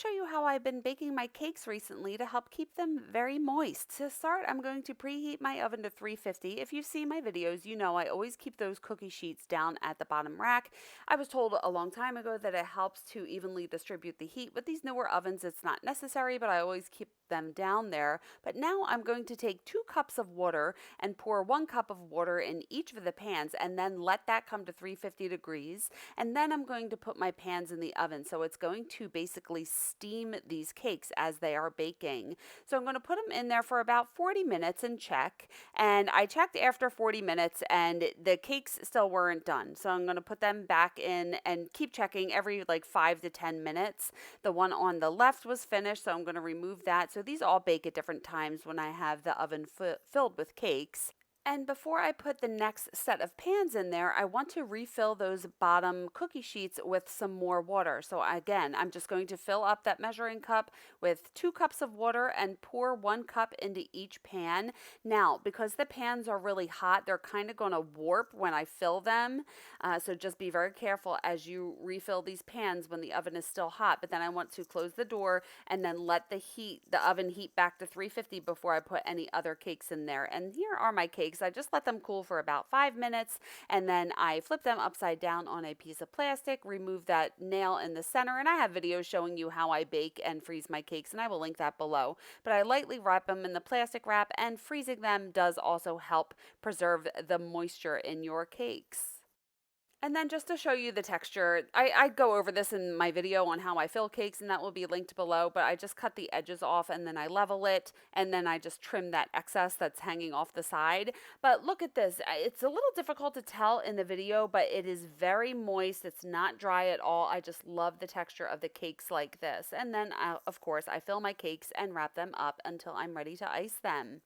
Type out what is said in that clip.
show you how I've been baking my cakes recently to help keep them very moist. To start, I'm going to preheat my oven to 350. If you've seen my videos, you know I always keep those cookie sheets down at the bottom rack. I was told a long time ago that it helps to evenly distribute the heat. With these newer ovens, it's not necessary, but I always keep them down there. But now I'm going to take 2 cups of water and pour 1 cup of water in each of the pans and then let that come to 350 degrees. And then I'm going to put my pans in the oven. So it's going to basically steam these cakes as they are baking. So I'm going to put them in there for about 40 minutes and check. And I checked after 40 minutes and the cakes still weren't done. So I'm going to put them back in and keep checking every like 5 to 10 minutes. The one on the left was finished, so I'm going to remove that. So these all bake at different times when I have the oven filled with cakes. And before I put the next set of pans in there, I want to refill those bottom cookie sheets with some more water. So again, I'm just going to fill up that measuring cup with 2 cups of water and pour 1 cup into each pan. Now, because the pans are really hot, they're kind of going to warp when I fill them. So just be very careful as you refill these pans when the oven is still hot. But then I want to close the door and then let the oven heat back to 350 before I put any other cakes in there. And here are my cakes. I just let them cool for about 5 minutes and then I flip them upside down on a piece of plastic, remove that nail in the center, and I have videos showing you how I bake and freeze my cakes, and I will link that below. But I lightly wrap them in the plastic wrap, and freezing them does also help preserve the moisture in your cakes. And then just to show you the texture, I go over this in my video on how I fill cakes, and that will be linked below, but I just cut the edges off and then I level it, and then I just trim that excess that's hanging off the side. But look at this. It's a little difficult to tell in the video, but it is very moist. It's not dry at all. I just love the texture of the cakes like this. And then, of course, I fill my cakes and wrap them up until I'm ready to ice them.